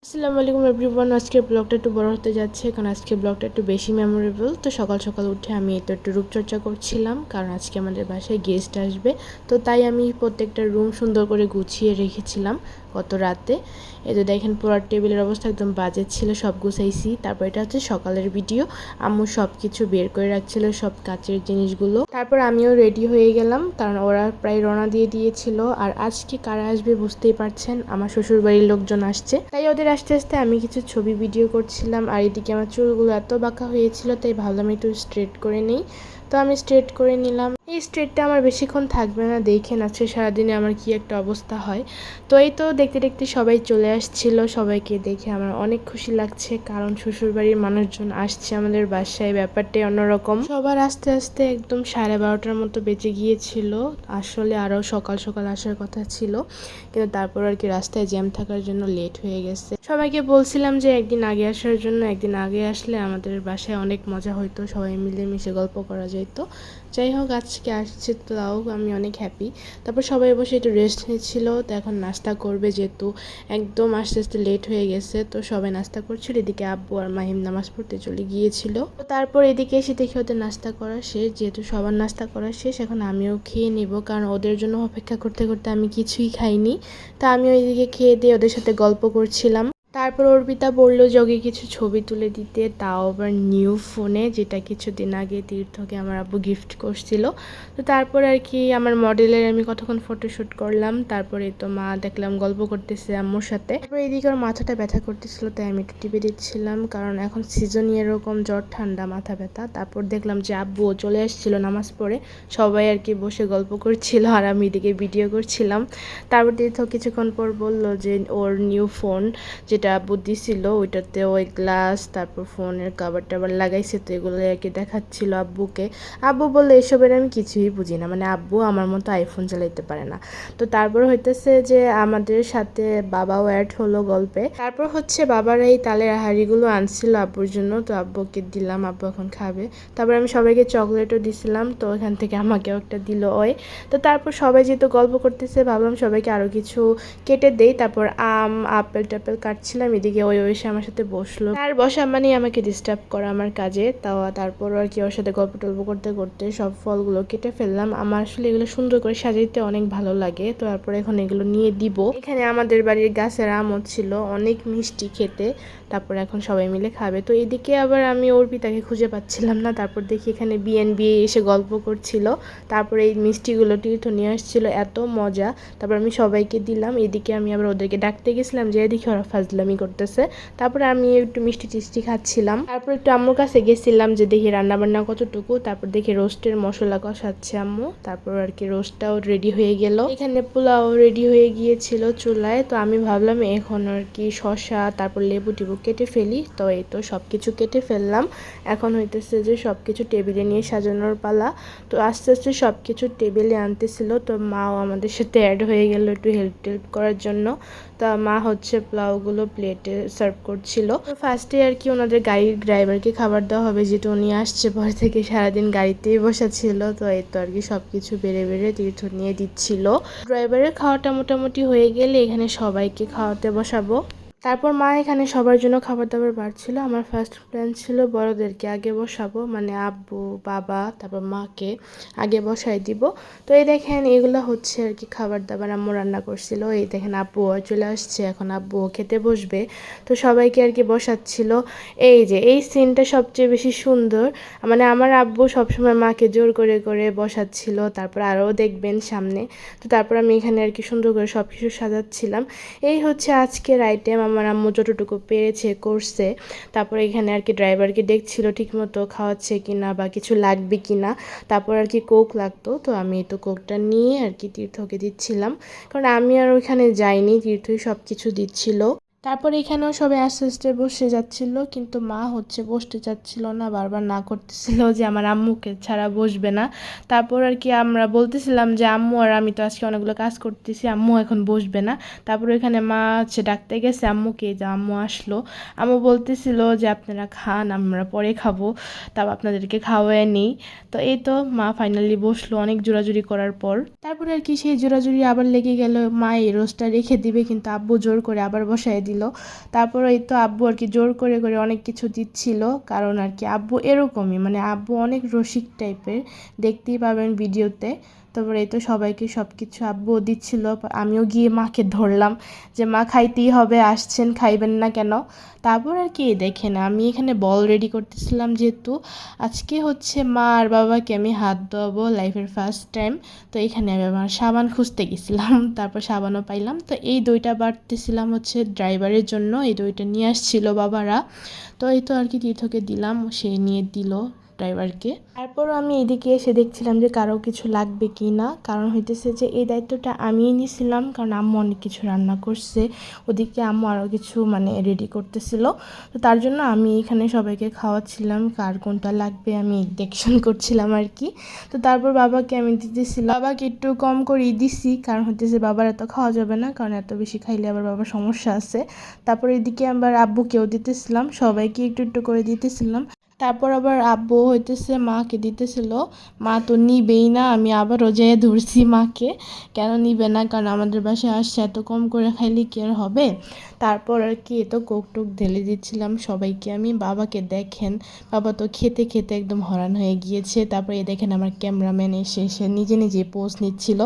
আসসালামু আলাইকুম এভরিওয়ান। আজকের ব্লগটা একটু বড় হতে যাচ্ছে কারণ আজকের ব্লগটা একটু বেশি মেমোরেবল। তো সকাল সকাল উঠে আমি একটু রূপচর্চা করছিলাম কারণ আজকে আমাদের বাসায় গেস্ট আসবে। তো তাই আমি প্রত্যেকটা রুম সুন্দর করে গুছিয়ে রেখেছিলাম গত রাতে। এই যে দেখেন পুরো টেবিলের অবস্থা একদম বাজে ছিল, সব গুছাইছি। তারপর এটা হচ্ছে সকালের ভিডিও। আম্মু সব কিছু বের করে রাখছিল, সব কাচের জিনিসগুলো। তারপর আমিও রেডি হয়ে গেলাম কারণ ওরা প্রায় রওনা দিয়ে দিয়েছিল। আর আজকে কারা আসবে বুঝতেই পারছেন, আমার শ্বশুরবাড়ির লোকজন আসছে। তাই ওদের আস্তে আস্তে আমি কিছু ছবি ভিডিও করছিলাম। আর এদিকে আমার চুলগুলো এত বাঁকা হয়েছিল তাই ভাবলাম একটু স্ট্রেট করে নিই। তো আমি স্ট্রেট করে নিলাম। এই স্ট্রেটটা আমার বেশিক্ষণ থাকবে না, দেখেন আজকে সারাদিনে আমার কি একটা অবস্থা হয়। তো এই তো দেখতে দেখতে সবাই চলে আসছিল। সবাইকে দেখে আমার অনেক খুশি লাগছে কারণ শ্বশুরবাড়ির মানুষজন আসছে আমাদের বাসায়, ব্যাপারটাই অন্যরকম। সবার আস্তে আস্তে একদম 12:30টার মতো বেজে গিয়েছিল। আসলে আরও সকাল সকাল আসার কথা ছিল, কিন্তু তারপর আর কি রাস্তায় জ্যাম থাকার জন্য লেট হয়ে গেছে। সবাইকে বলছিলাম যে একদিন আগে আসার জন্য, একদিন আগে আসলে আমাদের বাসায় অনেক মজা হইতো, সবাই মিলে মিশে গল্প করা যেত। যাই হোক আজকে আসছে, তাও আমি অনেক হ্যাপি। তারপর সবাই বসে একটু রেস্ট নিচ্ছিল। তো এখন নাস্তা করবে, যেহেতু একদম আস্তে আস্তে লেট হয়ে গেছে। তো সবাই নাস্তা করছিল, এদিকে আব্বু আর মাহিম নামাজ পড়তে চলে গিয়েছিল। তো তারপর এদিকে এসে দেখি ওদের নাস্তা করা শেষ। যেহেতু সবার নাস্তা করা শেষ, এখন আমিও খেয়ে নিব কারণ ওদের জন্য অপেক্ষা করতে করতে আমি কিছুই খাইনি। তা আমিও এদিকে খেয়ে দিয়ে ওদের সাথে গল্প করছিলাম। তারপর অর্পিতা বললো যে ওকে কিছু ছবি তুলে দিতে, তাও আবার নিউ ফোনে, যেটা কিছুদিন আগে তীর্থকে আমার আব্বু গিফট করছিল। তো তারপর আর কি আমার মডেলের আমি কতক্ষণ ফটোশ্যুট করলাম। তারপরে তো মা দেখলাম গল্প করতেছে আম্মুর সাথে। তারপর এদিকে ওর মাথাটা ব্যথা করতেছিল তাই আমি একটু টিপে দিচ্ছিলাম কারণ এখন সিজনই এরকম, জ্বর ঠান্ডা মাথা ব্যথা। তারপর দেখলাম যে আব্বুও চলে আসছিল নামাজ পড়ে, সবাই আর কি বসে গল্প করছিল আর আমি এদিকে ভিডিও করছিলাম। তারপর তীর্থ কিছুক্ষণ পর বলল যে ওর নিউ ফোন যেটা আব্বু দিছিল ওইটাতে ওই গ্লাস, তারপর ফোনের কাভার টাভার লাগাইছে, তো এগুলো আর কি দেখাচ্ছিল আব্বুকে। আব্বু বললো এসবের আমি কিছুই বুঝি না, মানে আব্বু আমার মতো আইফোন চালাইতে পারে না। তো তারপর হইতেছে যে আমাদের সাথে বাবাও অ্যাড হলো গল্পে। তারপর হচ্ছে বাবার এই তালের হাঁড়িগুলো আনছিল আব্বুর জন্য, তো আব্বুকে দিলাম, আব্বু এখন খাবে। তারপর আমি সবাইকে চকলেটও দিছিলাম, তো ওখান থেকে আমাকেও একটা দিল ওই। তো তারপর সবাই যেহেতু গল্প করতেছে ভাবলাম সবাইকে আরও কিছু কেটে দেই। তারপর আপেল টাপেল কাটছিলাম, এদিকে ওই এসে আমার সাথে বসলো। আর বসা মানে আমাকে ডিস্টার্ব করা আমার কাজে। তারপর আর কি ওর সাথে গল্প টল্প করতে করতে সব ফলগুলো কেটে ফেললাম। আমার আসলে এগুলো সুন্দর করে সাজাইতে অনেক ভালো লাগে। তো তারপর এখন এগুলো নিয়ে দিব। এখানে আমাদের বাড়ির গাছের আমও ছিল, অনেক মিষ্টি খেতে। তারপর এখন সবাই মিলে খাবে। তো এদিকে আবার আমি অর্পিতাকে খুঁজে পাচ্ছিলাম না। তারপর দেখি এখানে বিএনবি এসে গল্প করছিল। তারপরে এই মিষ্টিগুলো তীর্থ নিয়ে আসছিল, এত মজা। তারপর আমি সবাইকে দিলাম। এদিকে আমি আবার ওদেরকে ডাকতে গেছিলাম যে এদিকে ওরা ফাজলামি করতেছে। তারপরে আমি একটু মিষ্টি টিষ্টি খাচ্ছিলাম। তারপর একটু আম্মুর কাছে গেছিলাম যে দেখি রান্নাবান্না কতটুকু। তারপর দেখি রোস্টের মশলা কষাচ্ছে আম্মু। তারপর আর কি রোস্টটাও রেডি হয়ে গেল। এখানে পোলাও রেডি হয়ে গিয়েছিল চুলায়। তো আমি ভাবলাম এখন আর কি শসা তারপর লেবু টেবু কেটে ফেলি। তো এই তো সব কিছু কেটে ফেললাম। এখন হইতেছে যে সব কিছু টেবিলে নিয়ে সাজানোর পালা। তো আস্তে আস্তে সব কিছু টেবিলে আনতেছিল। তো মাও আমাদের সাথে অ্যাড হয়ে গেল একটু হেল্প টেল্প করার জন্য। তা মা হচ্ছে পোলাওগুলো প্লেটে সার্ভ করছিল। তো ফার্স্টে আর কি ওনাদের গাড়ির ড্রাইভারকে খাবার দেওয়া হবে, যেহেতু উনি আসছে পর থেকে সারাদিন গাড়িতেই বসা ছিল। তো এই তো আর কি সব কিছু বেড়ে বেড়ে তীর্থ নিয়ে দিচ্ছিল। ড্রাইভারের খাওয়াটা মোটামুটি হয়ে গেলে এখানে সবাইকে খাওয়াতে বসাবো। তারপর মা এখানে সবার জন্য খাবার দাবার বাড়ছিল। আমার ফার্স্ট প্ল্যান ছিল বড়দেরকে আগে বসাবো, মানে আব্বু বাবা তারপর মাকে আগে বসাই দিব। তো এই দেখেন এগুলো হচ্ছে আর কি খাবার দাবার আম্মু রান্না করছিল। এই দেখেন আব্বুও চলে আসছে, এখন আব্বুও খেতে বসবে। তো সবাইকে আর কি বসাচ্ছিল। এই যে এই সিনটা সবচেয়ে বেশি সুন্দর, মানে আমার আব্বু সবসময় মাকে জোর করে করে বসাচ্ছিল। তারপর আরও দেখবেন সামনে। তো তারপর আমি এখানে আর কি সুন্দর করে সব কিছু সাজাচ্ছিলাম। এই হচ্ছে আজকের আইটেম, আমার আম্মু যতটুকু পেরেছে করছে। তারপর এখানে আর কি ড্রাইভারকে দেখছিল ঠিকমতো খাওয়াচ্ছে কিনা বা কিছু লাগবে কিনা। তারপর আর কি কোক লাগতো, তো আমি তো কোকটা নিয়ে আর কি তীর্থকে দিচ্ছিলাম কারণ আমি আর ওইখানে যাইনি, তীর্থই সব কিছু দিচ্ছিল। তারপর এখানেও সবাই আস্তে আস্তে বসে যাচ্ছিল, কিন্তু মা হচ্ছে বসতে চাচ্ছিল না, বারবার না করতেছিল যে আমার আম্মুকে ছাড়া বসবে না। তারপর আর কি আমরা বলতেছিলাম যে আম্মু আর আমি তো আজকে অনেকগুলো কাজ করতেছি, আম্মু এখন বসবে না। তারপর এখানে মা হচ্ছে ডাকতে গেছে আম্মুকে, যে আম্মু আসলো। আম্মু বলতেছিল যে আপনারা খান, আমরা পরে খাবো, তারপর আপনাদেরকে খাওয়ায় নেই। তো এই তো মা ফাইনালি বসলো অনেক জোরাজুরি করার পর। তারপরে আর কি সেই জোরাজুরি আবার লেগে গেল, মা এই রোজটা রেখে দিবে কিন্তু আব্বু জোর করে আবার বসায় দিল। দিল। তারপর এই তো আব্বু আর কি জোর করে করে অনেক কিছু দিচ্ছিল, কারণ আর কি আব্বু এরকমই, মানে আব্বু অনেক রসিক টাইপের, দেখতেই পাবেন ভিডিওতে। তারপরে এই তো সবাইকে সব কিছু আব্বুও দিচ্ছিল, আমিও গিয়ে মাকে ধরলাম যে মা খাইতেই হবে, আসছেন খাইবেন না কেন। তারপর আর কি দেখেন আমি এখানে বল রেডি করতেছিলাম, যেহেতু আজকে হচ্ছে মা আর বাবাকে আমি হাত ধোয়াবো লাইফের ফার্স্ট টাইম। তো এখানে আমি আমার সাবান খুঁজতে গেছিলাম, তারপর সাবানও পাইলাম। তো এই দইটা বাটতেছিলাম হচ্ছে ড্রাইভারের জন্য, এই দইটা নিয়ে আসছিল বাবারা। তো এই তো আর কি তীর্থকে দিলাম, সে নিয়ে দিল ড্রাইভারকে। তারপর আমি এদিকে এসে দেখছিলাম যে কারো কিছু লাগবে কি না, কারণ হইতেছে যে এই দায়িত্বটা আমিই নিয়েছিলাম, কারণ আম্মু অনেক কিছু রান্না করছে, ওদিকে আম্মু আরও কিছু মানে রেডি করতেছিল। তো তার জন্য আমি এখানে সবাইকে খাওয়াচ্ছিলাম, কার কোনটা লাগবে আমি দেখশন করছিলাম আর কি। তো তারপর বাবাকে আমি দিতেছিলাম, বাবাকে একটু কম করেই দিছি, কারণ হইতেছে বাবার এত খাওয়া যাবে না, কারণ এত বেশি খাইলে আবার বাবার সমস্যা আছে। তারপর এদিকে আবার আব্বুকেও দিতেছিলাম, সবাইকে একটু একটু করে দিতেছিলাম। তারপর আবার আব্বু হইতেছে মাকে দিতেছিল, মা তো নিবেই না, আমি আবারও যেয়ে ধরছি মাকে, কেন নিবে না, কারণ আমাদের বাসায় আসছে, এত কম করে খাইলে কি আর হবে। তারপর আর কি তো কোক টোক ঢেলে দিচ্ছিলাম সবাইকে আমি। বাবাকে দেখেন, বাবা তো খেতে খেতে একদম হরান হয়ে গিয়েছে। তারপরে এই দেখেন আমার ক্যামেরাম্যান এসে এসে নিজে নিজে পোজ নিচ্ছিল।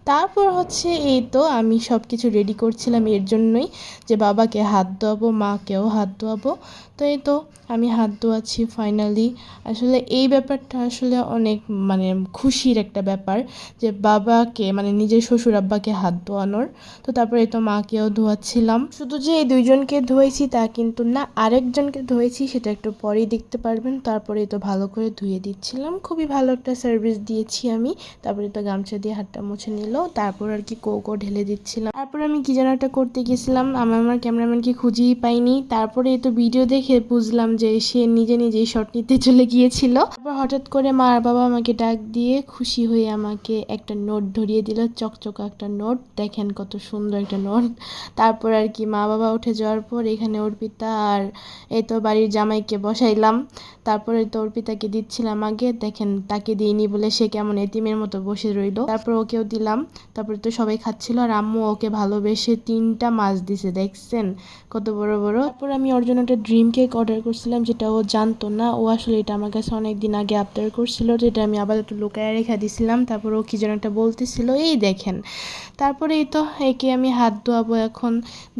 তারপর হচ্ছে এই তো আমি সব কিছু রেডি করছিলাম এর জন্যই, যে বাবাকে হাত ধোয়াবো, মাকেও হাত ধোয়াবো। তো এই তো আমি হাত ধোয়াচ্ছি ফাইনালি। আসলে এই ব্যাপারটা আসলে অনেক মানে খুশির একটা ব্যাপার, যে বাবাকে মানে নিজের শ্বশুর আব্বাকে হাত ধোয়ানোর। তো তারপরে এই তো মাকেও ধোয়াচ্ছিলাম। শুধু যে এই দুইজনকে ধুয়েছি তা কিন্তু না, আরেকজনকে ধুয়েছি, সেটা একটু পরেই দেখতে পারবেন। তারপরে এই তো ভালো করে ধুয়ে দিচ্ছিলাম, খুবই ভালো একটা সার্ভিস দিয়েছি আমি। তারপরে তো গামছা দিয়ে হাতটা মুছে নিল, তারপর আর কি কোকও ঢেলে দিচ্ছিলাম। তারপর আমি কি যেন একটা করতে গেছিলাম, আমার ক্যামেরাম্যানকে খুঁজেই পাইনি। তারপরে এই তো ভিডিও দেখে বুঝলাম যে সে নিজে নিজেই শট নিতে চলে গিয়েছিল। তারপর হঠাৎ করে মা আর বাবা আমাকে ডাক দিয়ে খুশি হয়ে আমাকে একটা নোট ধরিয়ে দিল, চকচকা একটা নোট, দেখেন কত সুন্দর একটা নোট। তারপর আর কি মা বাবা উঠে যাওয়ার পর এখানে অর্পিতা আর এই তো বাড়ির জামাইকে বসাইলাম। তারপরে তো অর্পিতাকে দিচ্ছিলাম আগে, দেখেন তাকে দিইনি বলে সে কেমন এতিমের মতো বসে রইল। তারপর ওকেও দিলাম, তারপরে তো সবাই খাচ্ছিল, আর আম্মু ওকে ভালোবেসে 3টা মাছ দিছে, দেখছেন কত বড় বড়। তারপর আমি ওর জন্য একটা ড্রিম কেক অর্ডার করছিলাম, যেটা ও জানতো না, ও আসলে এটা আমার কাছে অনেক দিন আগে আবদার করছিল, যেটা আমি আবার একটু লুকায় রেখে দিছিলাম। তারপর ও কি যেন একটা বলতেছিল, এই দেখেন। তারপরে এই তো একে আমি হাত ধোয়াবো এখন।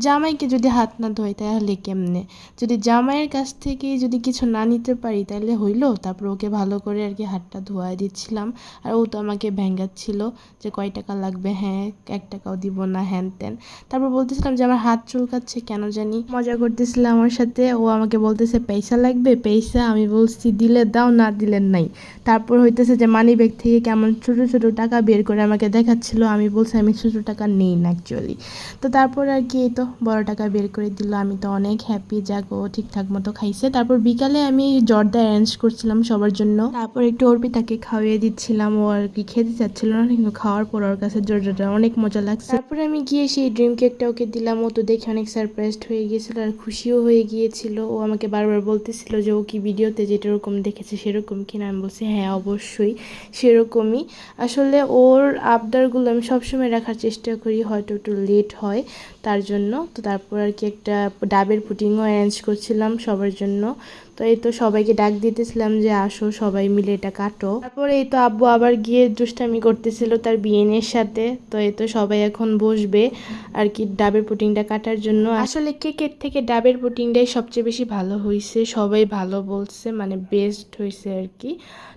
জামাইকে যদি হাত না ধোয় তাহলে কেমনে, যদি জামাইয়ের কাছ থেকে যদি কিছু না নিতে পারি তাহলে হইলো। তারপর ওকে ভালো করে আর কি হাতটা ধোয়াই দিচ্ছিলাম, আর ও তো আমাকে ভেঙ্গাচ্ছিল যে কয় টাকা লাগবে, হ্যাঁ 1 টাকাও দিব না, হ্যান ত্যান। তারপর বলতেছিলাম যে আমার হাত চুলকাচ্ছে কেন জানি, মজা করতেছিলাম আমার সাথে। ও আমাকে বলতেছে পয়সা লাগবে, পয়সা, আমি বলছি দিলে দাও, না দিলে নাই। তারপর হইতেছে যে মানি ব্যাগ থেকে কেমন ছোট ছোট টাকা বের করে আমাকে দেখাচ্ছিল, আমি বলছি আমি ছোট টাকা নেই না অ্যাকচুয়ালি। তো তারপর আর কি এই তো বড় টাকা বের করে দিল, আমি তো অনেক হ্যাপি, যাক ও ঠিকঠাক মতো খাইছে। তারপর বিকালে আমি জর্দা অ্যারেঞ্জ করছিলাম সবার জন্য, তারপর একটু অর্পিতাকে খাওয়িয়ে দিচ্ছিলাম। ও আর কি খেতে চাচ্ছিল না, কিন্তু খাওয়ার পর ওর কাছে জর্দাটা অনেক মজা লাগছে। তারপরে আমি গিয়ে সেই ড্রিম কেকটা ওকে দিলাম, ও তো দেখে অনেক সারপ্রাইজড হয়ে গিয়েছিল আর খুশিও হয়ে গিয়েছিল। ও আমাকে বারবার বলতেছিল যে ও কি ভিডিওতে যেটা এরকম দেখেছে সেরকম কিনা, আমি বলছি হ্যাঁ অবশ্যই সেরকমই। আসলে ওর আবদারগুলো আমি সবসময় রাখার চেষ্টা করি, হয়তো একটু লেট হয় তার জন্য। তো তারপর আর কি একটা ডাবের পুডিংও অ্যারেঞ্জ করছিলাম সবার জন্য। তো এই তো সবাইকে ডাক দিতেছিলাম যে আসো সবাই মিলে এটা কাটো। তারপরে এই তো আব্বু আবার গিয়ে দুষ্টামি করতেছিল তার বিয়েনের সাথে। তো এই তো সবাই এখন বসবে আর কি ডাবের পুডিংটা কাটার জন্য। আসলে কেকের থেকে ডাবের পুডিংটাই সবচেয়ে বেশি ভালো হয়েছে, সবাই ভালো বলছে, মানে বেস্ট হয়েছে আর কি।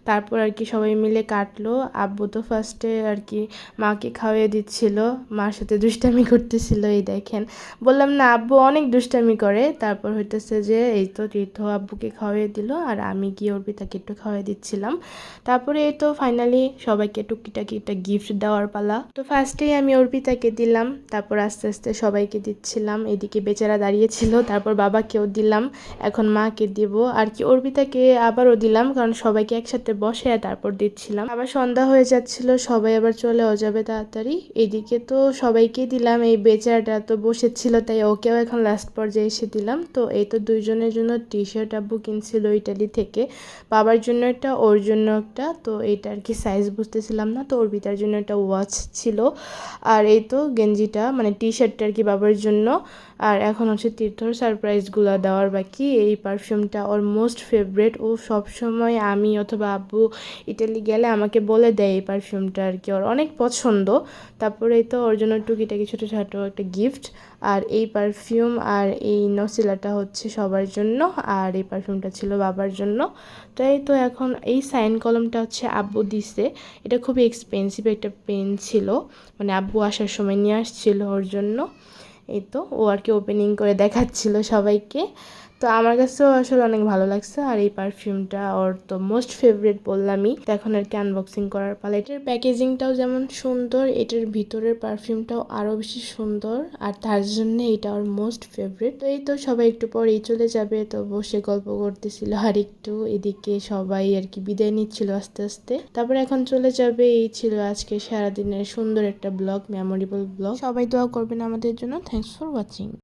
তারপর আর কি সবাই মিলে কাটলো। আব্বু তো ফার্স্টে আর কি মাকে খাওয়িয়ে দিচ্ছিল, মার সাথে দুষ্টামি করতেছিল, এই দেখেন বললাম না আব্বু অনেক দুষ্টামি করে। তারপর হইতেছে যে এই তো তীর্থ আব্বুকে খাওয়িয়ে দিল, আর আমি গিয়ে অর্পিতাকে একটু খাওয়িয়ে দিচ্ছিলাম। তারপরে এই তো ফাইনালি সবাইকে টুকিটাকি একটা গিফট দেওয়ার পালা। তো ফার্স্টেই আমি অর্পিতাকে দিলাম, তারপর আস্তে আস্তে সবাইকে দিচ্ছিলাম। এদিকে বেচারা দাঁড়িয়েছিল, তারপর বাবাকেও দিলাম, এখন মাকে দিব আর কি, অর্পিতাকে আবারও দিলাম, কারণ সবাইকে একসাথে বসে তারপর দিচ্ছিলাম। আবার সন্ধ্যা হয়ে যাচ্ছিল, সবাই আবার চলেও যাবে তাড়াতাড়ি। এদিকে তো সবাইকে দিলাম, এই বেচারাটা তো বসেছিল তাই ওকেও এখন লাস্ট পর্যায়ে এসে দিলাম। তো এই তো দুইজনের জন্য টি শার্ট আব্বু কিনছিল ইটালি থেকে, বাবার জন্য একটা, ওর জন্য একটা। তো এইটা আর কি সাইজ বুঝতেছিলাম না, তো অর্পিতার জন্য একটা ওয়াচ ছিল, আর এই তো গেঞ্জিটা মানে টি শার্টটা আর কি বাবার জন্য, আর এখন হচ্ছে তীর্থর সারপ্রাইজগুলো দেওয়ার বাকি। এই পারফিউমটা ওর মোস্ট ফেভারেট, ও সবসময় আমি অথবা আব্বু ইটালি গেলে আমাকে বলে দেয় এই পারফিউমটা আর কি ওর অনেক পছন্দ। তারপরেই তো ওর জন্য টুকিটাকি ছোটো ছোটো একটা গিফট। আর এই পারফিউম আর এই নসিলাটা হচ্ছে সবার জন্য, আর এই পারফিউমটা ছিল বাবার জন্য। তাই তো এখন এই সাইন কলমটা হচ্ছে আব্বু দিছে। এটা খুবই এক্সপেন্সিভ একটা পেন ছিল, মানে আব্বু আসার সময় নিয়ে আসছিল ওর জন্য। এই তো ও আর কি ওপেনিং করে দেখাচ্ছিল সবাইকে। তো আমার কাছেও আসলে অনেক ভালো লাগছে। আর এই পারফিউমটা ওর তো মোস্ট ফেভারিট বললামই, তো এখন আর কি আনবক্সিং করার পালা। এটার প্যাকেজিংটাও যেমন সুন্দর, এটার ভিতরের পারফিউমটাও আরও বেশি সুন্দর, আর তার জন্য এটা ওর মোস্ট ফেভারিট। তো এই তো সবাই একটু পরেই চলে যাবে, তো বসে গল্প করতেছিল আর একটু এদিকে সবাই আর কি বিদায় নিচ্ছিল আস্তে আস্তে। তারপরে এখন চলে যাবে। এই ছিল আজকে সারাদিনের সুন্দর একটা ব্লগ, মেমোরেবল ব্লগ। সবাই দোয়া করবেন আমাদের জন্য। Thanks for watching.